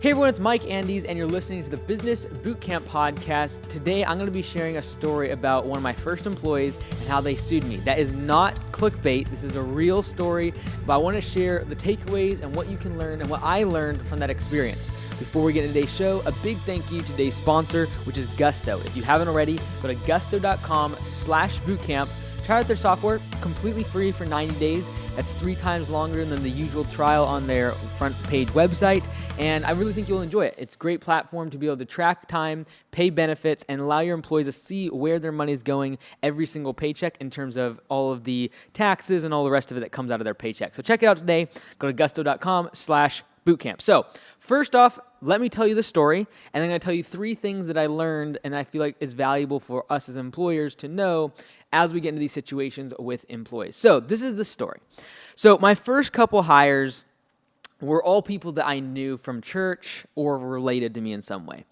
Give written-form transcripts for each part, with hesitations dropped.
Hey everyone, it's Mike Andes, and you're listening to the Business Bootcamp Podcast. Today, I'm going to be sharing a story about one of my first employees and how they sued me. That is not clickbait. This is a real story, but I want to share the takeaways and what you can learn and what I learned from that experience. Before we get into today's show, a big thank you to today's sponsor, which is Gusto. If you haven't already, go to gusto.com/bootcamp. Try out their software completely free for 90 days. That's 3 times longer than the usual trial on their front page website. And I really think you'll enjoy it. It's a great platform to be able to track time, pay benefits, and allow your employees to see where their money is going every single paycheck in terms of all of the taxes and all the rest of it that comes out of their paycheck. So check it out today. Go to gusto.com/bootcamp. So first off, let me tell you the story, and I'm going to tell you 3 things that I learned and I feel like is valuable for us as employers to know as we get into these situations with employees. So this is the story. So my first couple hires were all people that I knew from church or related to me in some way.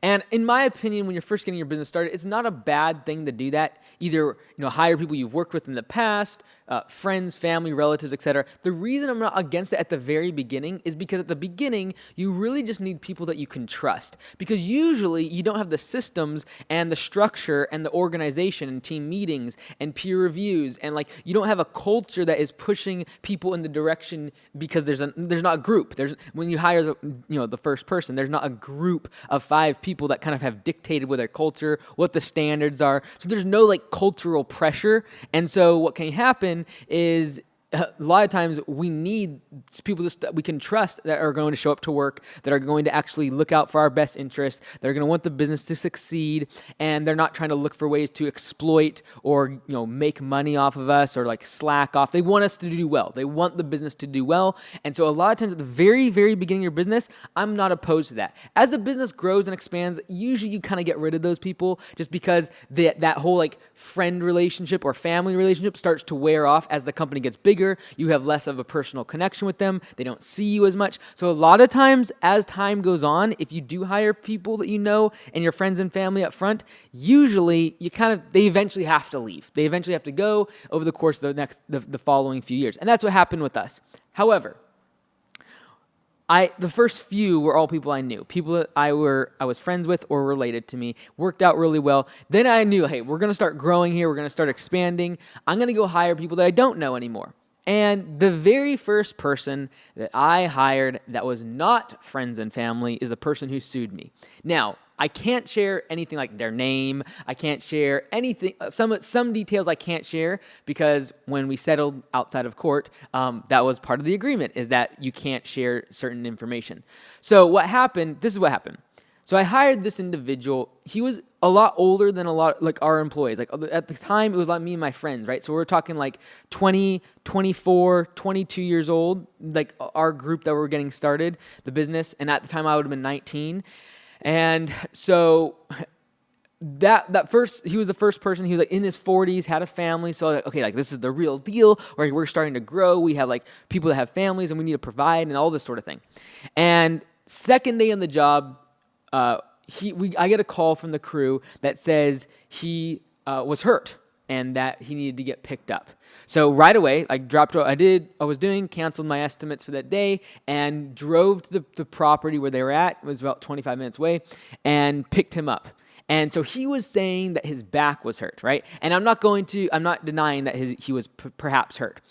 And in my opinion, when you're first getting your business started, it's not a bad thing to do that. Either hire people you've worked with in the past, friends, family, relatives, etc. The reason I'm not against it at the very beginning is because at the beginning, you really just need people that you can trust. Because usually you don't have the systems and the structure and the organization and team meetings and peer reviews, and you don't have a culture that is pushing people in the direction because there's not a group. When you hire the first person, there's not a group of 5 people that kind of have dictated with their culture, what the standards are. So there's no cultural pressure. And so what can happen is a lot of times we need people that we can trust that are going to show up to work, that are going to actually look out for our best interests, that are going to want the business to succeed, and they're not trying to look for ways to exploit or make money off of us or slack off. They want us to do well. They want the business to do well. And so a lot of times at the very, very beginning of your business, I'm not opposed to that. As the business grows and expands, usually you kind of get rid of those people just because that whole friend relationship or family relationship starts to wear off as the company gets bigger. You have less of a personal connection with them. They don't see you as much. So a lot of times as time goes on, if you do hire people that you know and your friends and family up front, usually they eventually have to leave. They eventually have to go over the course of the following few years. And that's what happened with us. However, the first few were all people I knew, people that I was friends with or related to me, worked out really well. Then I knew, hey, we're going to start growing here. We're going to start expanding. I'm going to go hire people that I don't know anymore. And the very first person that I hired that was not friends and family is the person who sued me. Now, I can't share anything like their name. I can't share anything. Some details I can't share because when we settled outside of court, that was part of the agreement, is that you can't share certain information. So what happened, this is what happened. So I hired this individual. He was a lot older than a lot our employees. At the time, it was me and my friends, right? So we're talking 20, 24, 22 years old, our group that were getting started, the business. And at the time, I would have been 19. And so he was the first person. He was in his 40s, had a family. So this is the real deal. Or we're starting to grow. We have people that have families, and we need to provide and all this sort of thing. And second day on the job, I get a call from the crew that says he was hurt and that he needed to get picked up. So right away, canceled my estimates for that day and drove to the property where they were at. It was about 25 minutes away, and picked him up. And so he was saying that his back was hurt, right? And I'm not denying that he was perhaps hurt.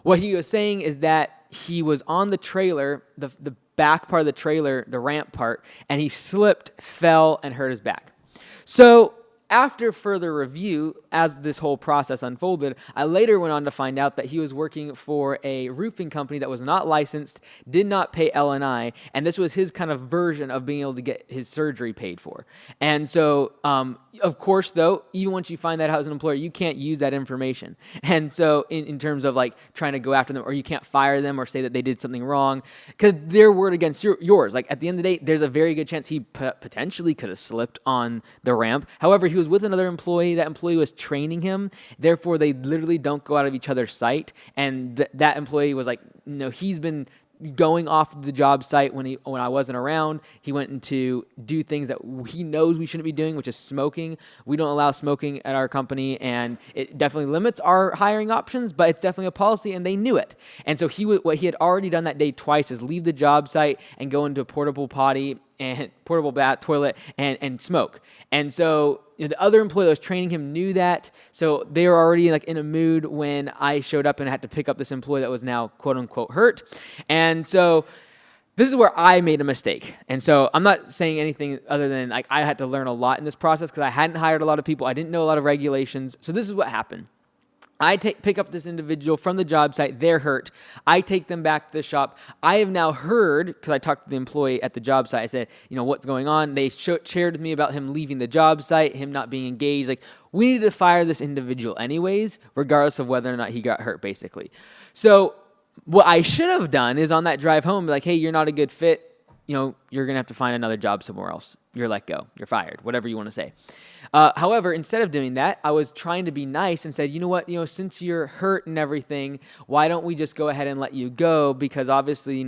What he was saying is that he was on the trailer, the back part of the trailer, the ramp part, and he slipped, fell, and hurt his back. So after further review, as this whole process unfolded, I later went on to find out that he was working for a roofing company that was not licensed, did not pay L&I, and this was his kind of version of being able to get his surgery paid for. And so, of course, though, even once you find that out as an employer, you can't use that information. And so in terms of trying to go after them, or you can't fire them or say that they did something wrong, because their word against yours. At the end of the day, there's a very good chance he potentially could have slipped on the ramp. However, he was with another employee. That employee was training him. Therefore, they literally don't go out of each other's sight. And that employee was no, he's been going off the job site when I wasn't around. He went into do things that he knows we shouldn't be doing, which is smoking. We don't allow smoking at our company, and it definitely limits our hiring options, but it's definitely a policy, and they knew it. And so what he had already done that day twice is leave the job site and go into a portable potty and portable bath, toilet, and smoke. And so the other employee that was training him knew that, so they were already like in a mood when I showed up and had to pick up this employee that was now quote unquote hurt. And so this is where I made a mistake. And so I'm not saying anything other than like I had to learn a lot in this process because I hadn't hired a lot of people. I didn't know a lot of regulations. So this is what happened. I pick up this individual from the job site. They're hurt. I take them back to the shop. I have now heard, because I talked to the employee at the job site, I said, what's going on? They shared with me about him leaving the job site, him not being engaged. Like, we need to fire this individual anyways, regardless of whether or not he got hurt, basically. So what I should have done is on that drive home, be like, hey, you're not a good fit. You're going to have to find another job somewhere else. You're let go. You're fired, whatever you want to say. However, instead of doing that, I was trying to be nice and said, you know what, since you're hurt and everything, why don't we just go ahead and let you go? Because obviously,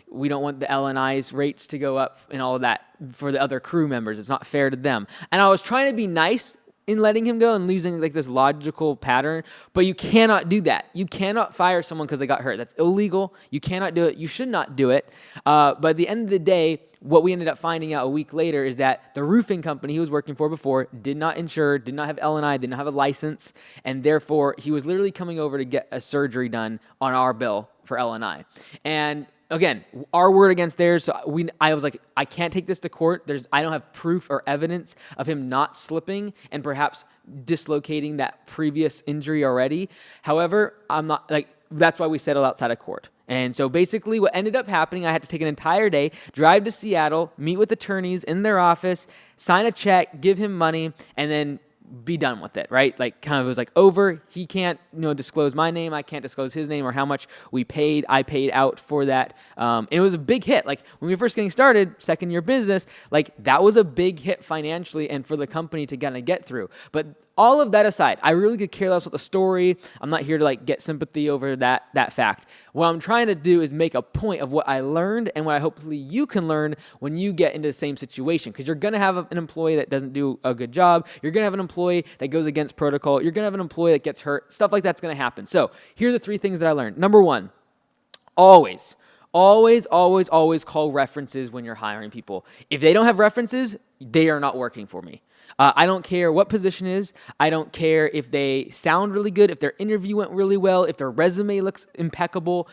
we don't want the L&I's rates to go up and all of that for the other crew members. It's not fair to them. And I was trying to be nice in letting him go and losing like this logical pattern, but you cannot do that. You cannot fire someone because they got hurt. That's illegal. You cannot do it. You should not do it. But at the end of the day, what we ended up finding out a week later is that the roofing company he was working for before did not insure, did not have L&I, did not have a license, and therefore he was literally coming over to get a surgery done on our bill for L&I. And again, our word against theirs. So I was like, I can't take this to court. I don't have proof or evidence of him not slipping and perhaps dislocating that previous injury already. However, that's why we settled outside of court. And so basically what ended up happening, I had to take an entire day, drive to Seattle, meet with attorneys in their office, sign a check, give him money, and then be done with it, right? Like kind of it was like over. He can't, disclose my name. I can't disclose his name or how much we paid. I paid out for that. It was a big hit. Like when we were first getting started, second year business, like that was a big hit financially and for the company to kind of get through. But all of that aside, I really could care less with the story. I'm not here to like get sympathy over that fact. What I'm trying to do is make a point of what I learned and what I hopefully you can learn when you get into the same situation. Because you're going to have an employee that doesn't do a good job. You're going to have an employee that goes against protocol. You're going to have an employee that gets hurt. Stuff like that's going to happen. So here are the 3 things that I learned. Number 1, always call references when you're hiring people. If they don't have references, they are not working for me. I don't care what position it is. I don't care if they sound really good, if their interview went really well, if their resume looks impeccable.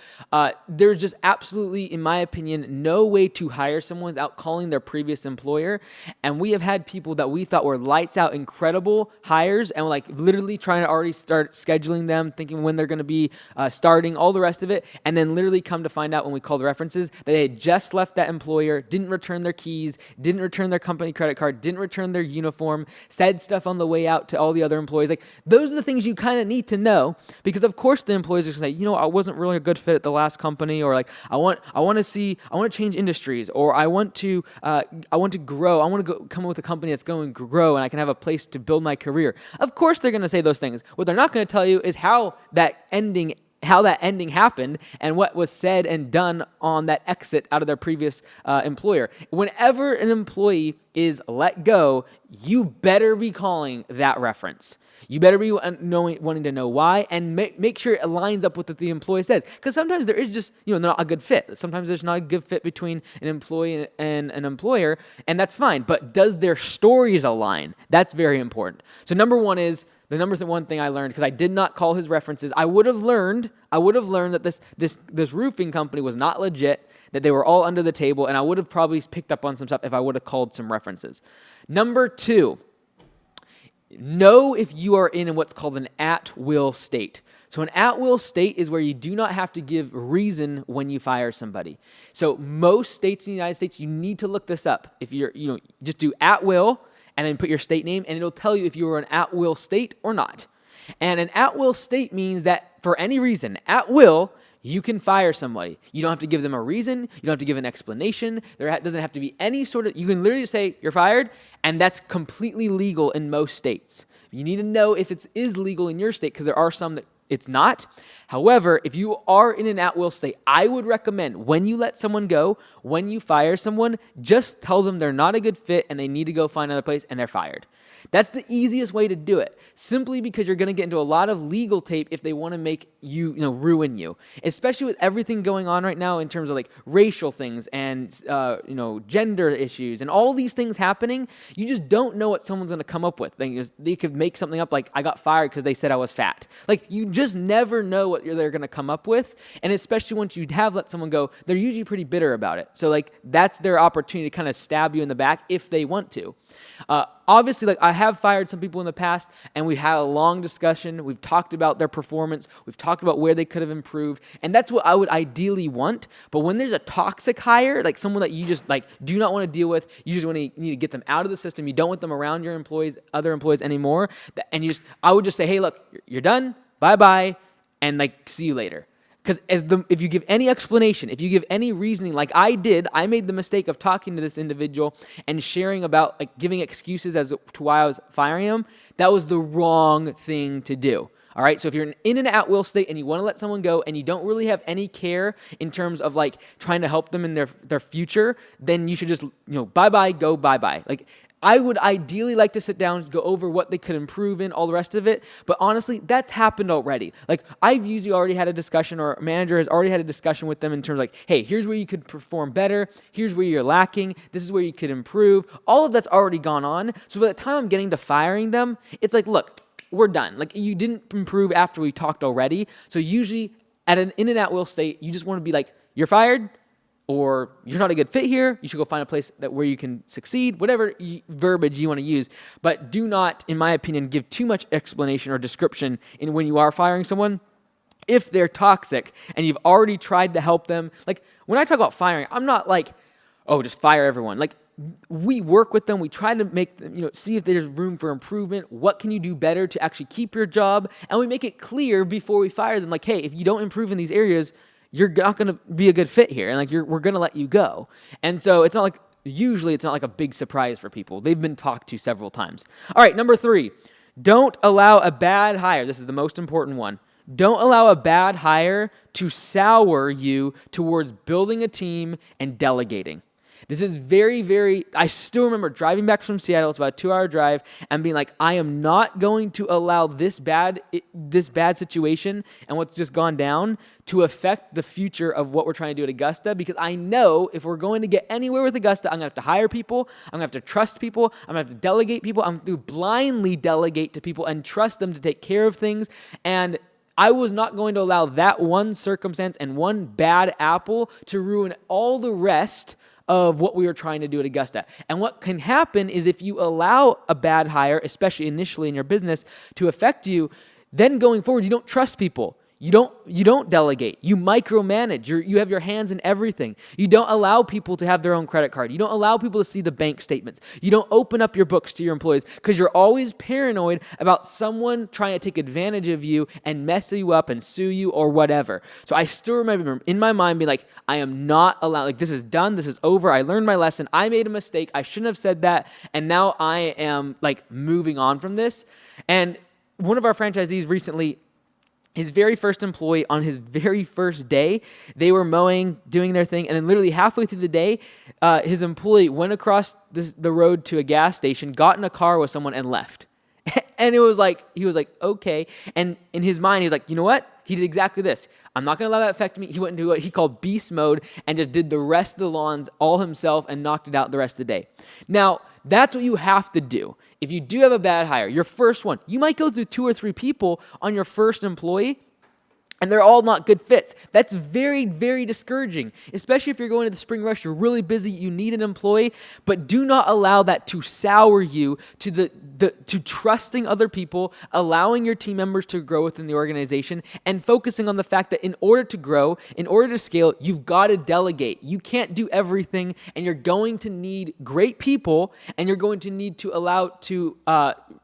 There's just absolutely, in my opinion, no way to hire someone without calling their previous employer. And we have had people that we thought were lights out, incredible hires, and we're like literally trying to already start scheduling them, thinking when they're going to be starting, all the rest of it. And then literally come to find out when we call the references that they had just left that employer, didn't return their keys, didn't return their company credit card, didn't return their uniform, said stuff on the way out to all the other employees. Like those are the things you kind of need to know, because of course the employees are going to say, I wasn't really a good fit at the last company, or like I want to change industries, or I want to grow. I want to come up with a company that's going to grow and I can have a place to build my career. Of course they're going to say those things. What they're not going to tell you is how that ending happened and what was said and done on that exit out of their previous employer. Whenever an employee is let go, you better be calling that reference. You better be wanting to know why and make sure it lines up with what the employee says. Because sometimes there is just, not a good fit. Sometimes there's not a good fit between an employee and an employer, and that's fine. But does their stories align? That's very important. So number 1 is, the number 1 thing I learned, because I did not call his references, I would have learned that this roofing company was not legit, that they were all under the table, and I would have probably picked up on some stuff if I would have called some references. Number 2, know if you are in what's called an at-will state. So an at-will state is where you do not have to give reason when you fire somebody. So most states in the United States, you need to look this up. If you're, just do at-will, and then put your state name, and it'll tell you if you are an at-will state or not. And an at-will state means that for any reason, at will, you can fire somebody. You don't have to give them a reason. You don't have to give an explanation. There doesn't have to be any sort of, you can literally say you're fired, and that's completely legal in most states. You need to know if it is legal in your state, because there are some that It's not. However, if you are in an at-will state, I would recommend when you let someone go, when you fire someone, just tell them they're not a good fit and they need to go find another place and they're fired. That's the easiest way to do it, simply because you're going to get into a lot of legal tape if they want to make you, ruin you, especially with everything going on right now in terms of like racial things and, gender issues and all these things happening. You just don't know what someone's going to come up with. They could make something up like, I got fired because they said I was fat. Like, you just never know what they're going to come up with. And especially once you have let someone go, they're usually pretty bitter about it. So like, that's their opportunity to kind of stab you in the back if they want to. Obviously, like, I have fired some people in the past, and we had a long discussion. We've talked about their performance. We've talked about where they could have improved, and that's what I would ideally want. But when there's a toxic hire, like someone that you just like do not want to deal with, you just need to get them out of the system. You don't want them around your employees, other employees anymore. And I would just say, hey, look, you're done. Bye-bye, and like, see you later. Because if you give any explanation, if you give any reasoning, like I did, I made the mistake of talking to this individual and sharing about, like, giving excuses as to why I was firing him. That was the wrong thing to do. All right, so if you're in an at-will state and you want to let someone go and you don't really have any care in terms of like trying to help them in their future, then you should just, bye-bye, go bye-bye. Like, I would ideally like to sit down, go over what they could improve in, all the rest of it. But honestly, that's happened already. Like, I've usually already had a discussion, or a manager has already had a discussion with them in terms of like, hey, here's where you could perform better. Here's where you're lacking. This is where you could improve. All of that's already gone on. So by the time I'm getting to firing them, it's like, look, we're done. Like, you didn't improve after we talked already. So usually in an at-will state, you just want to be like, you're fired, or you're not a good fit here. You should go find a place where you can succeed, whatever verbiage you want to use. But do not, in my opinion, give too much explanation or description in when you are firing someone. If they're toxic and you've already tried to help them, like when I talk about firing, I'm not like, oh, just fire everyone. Like, we work with them. We try to make them, see if there's room for improvement. What can you do better to actually keep your job? And we make it clear before we fire them, like, hey, if you don't improve in these areas, you're not going to be a good fit here. And like, we're going to let you go. And so it's not like a big surprise for people. They've been talked to several times. All right, number 3, don't allow a bad hire. This is the most important one. Don't allow a bad hire to sour you towards building a team and delegating. This is very, very, I still remember driving back from Seattle. It's about a 2-hour drive, and being like, I am not going to allow this bad situation and what's just gone down to affect the future of what we're trying to do at Augusta, because I know if we're going to get anywhere with Augusta, I'm going to have to hire people. I'm going to have to trust people. I'm going to have to delegate people. I'm going to blindly delegate to people and trust them to take care of things. And I was not going to allow that one circumstance and one bad apple to ruin all the rest of what we were trying to do at Augusta. And what can happen is if you allow a bad hire, especially initially in your business, to affect you, then going forward, you don't trust people. You don't delegate. You micromanage. You have your hands in everything. You don't allow people to have their own credit card. You don't allow people to see the bank statements. You don't open up your books to your employees because you're always paranoid about someone trying to take advantage of you and mess you up and sue you or whatever. So I still remember in my mind being like, I am not allowed, like, this is done. This is over. I learned my lesson. I made a mistake. I shouldn't have said that. And now I am like moving on from this. And one of our franchisees recently, his very first employee, on his very first day, they were mowing, doing their thing, and then literally halfway through the day, his employee went across the road to a gas station, got in a car with someone, and left. And he was like, okay. And in his mind, he was like, you know what? He did exactly this. I'm not going to allow that to affect me. He went into what he called beast mode and just did the rest of the lawns all himself and knocked it out the rest of the day. Now, that's what you have to do. If you do have a bad hire, your first one, you might go through 2 or 3 people on your first employee, and they're all not good fits. That's very, very discouraging, especially if you're going to the spring rush, you're really busy, you need an employee, but do not allow that to sour you to to trusting other people, allowing your team members to grow within the organization, and focusing on the fact that in order to grow, in order to scale, you've got to delegate. You can't do everything, and you're going to need great people, and you're going to need to allow to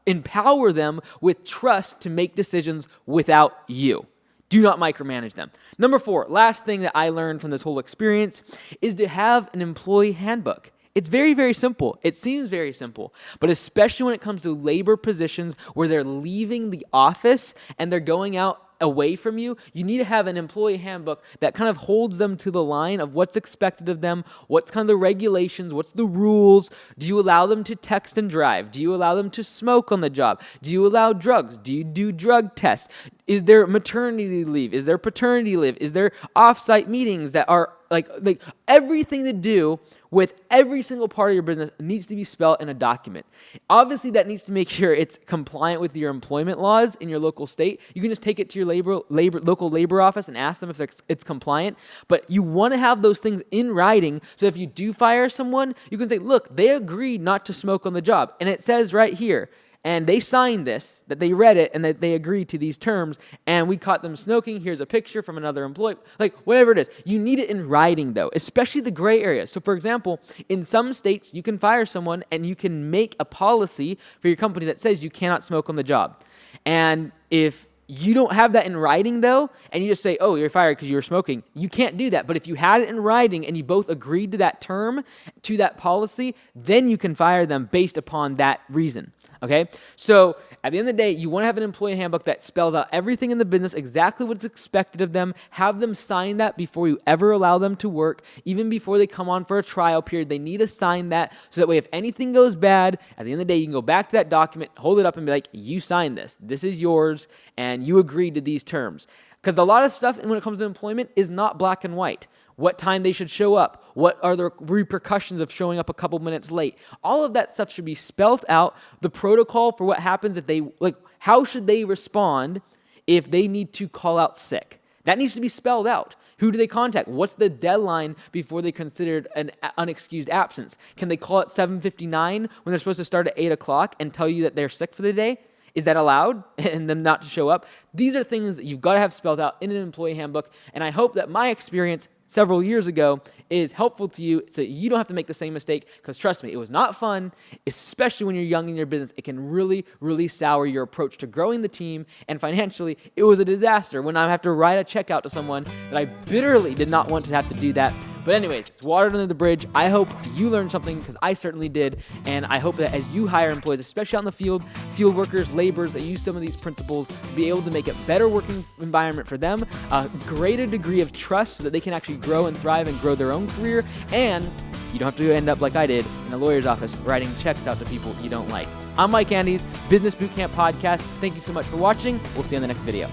empower them with trust to make decisions without you. Do not micromanage them. Number 4, last thing that I learned from this whole experience is to have an employee handbook. It's very, very simple. It seems very simple, but especially when it comes to labor positions where they're leaving the office and they're going out away from you, you need to have an employee handbook that kind of holds them to the line of what's expected of them, what's kind of the regulations, what's the rules. Do you allow them to text and drive? Do you allow them to smoke on the job? Do you allow drugs? Do you do drug tests? Is there maternity leave? Is there paternity leave? Is there off-site meetings that are like everything to do with every single part of your business needs to be spelled in a document. Obviously, that needs to make sure it's compliant with your employment laws in your local state. You can just take it to your local labor office and ask them if it's compliant. But you want to have those things in writing, so if you do fire someone, you can say, look, they agreed not to smoke on the job. And it says right here, and they signed this, that they read it and that they agreed to these terms, and we caught them smoking. Here's a picture from another employee. Like, whatever it is. You need it in writing, though, especially the gray areas. So, for example, in some states, you can fire someone and you can make a policy for your company that says you cannot smoke on the job. And if you don't have that in writing, though, and you just say, oh, you're fired because you were smoking, you can't do that. But if you had it in writing and you both agreed to that term, to that policy, then you can fire them based upon that reason. Okay, so at the end of the day, you want to have an employee handbook that spells out everything in the business, exactly what's expected of them. Have them sign that before you ever allow them to work, even before they come on for a trial period. They need to sign that, so that way if anything goes bad, at the end of the day, you can go back to that document, hold it up and be like, you signed this. This is yours, and you agreed to these terms. Because a lot of stuff when it comes to employment is not black and white. What time they should show up, what are the repercussions of showing up a couple minutes late. All of that stuff should be spelled out. The protocol for what happens if they, how should they respond if they need to call out sick? That needs to be spelled out. Who do they contact? What's the deadline before they considered an unexcused absence? Can they call at 7:59 when they're supposed to start at 8 o'clock and tell you that they're sick for the day? Is that allowed? And them not to show up? These are things that you've got to have spelled out in an employee handbook. And I hope that my experience several years ago is helpful to you so you don't have to make the same mistake, because trust me, it was not fun, especially when you're young in your business. It can really, really sour your approach to growing the team, and financially, it was a disaster when I have to write a check out to someone that I bitterly did not want to have to do that. But anyways, it's water under the bridge. I hope you learned something, because I certainly did, and I hope that as you hire employees, especially out in the field workers, laborers that use some of these principles, to be able to make a better working environment for them, a greater degree of trust so that they can actually grow and thrive and grow their own career, and you don't have to end up like I did in a lawyer's office writing checks out to people you don't like. I'm Mike Andes, Business Bootcamp Podcast. Thank you so much for watching. We'll see you in the next video.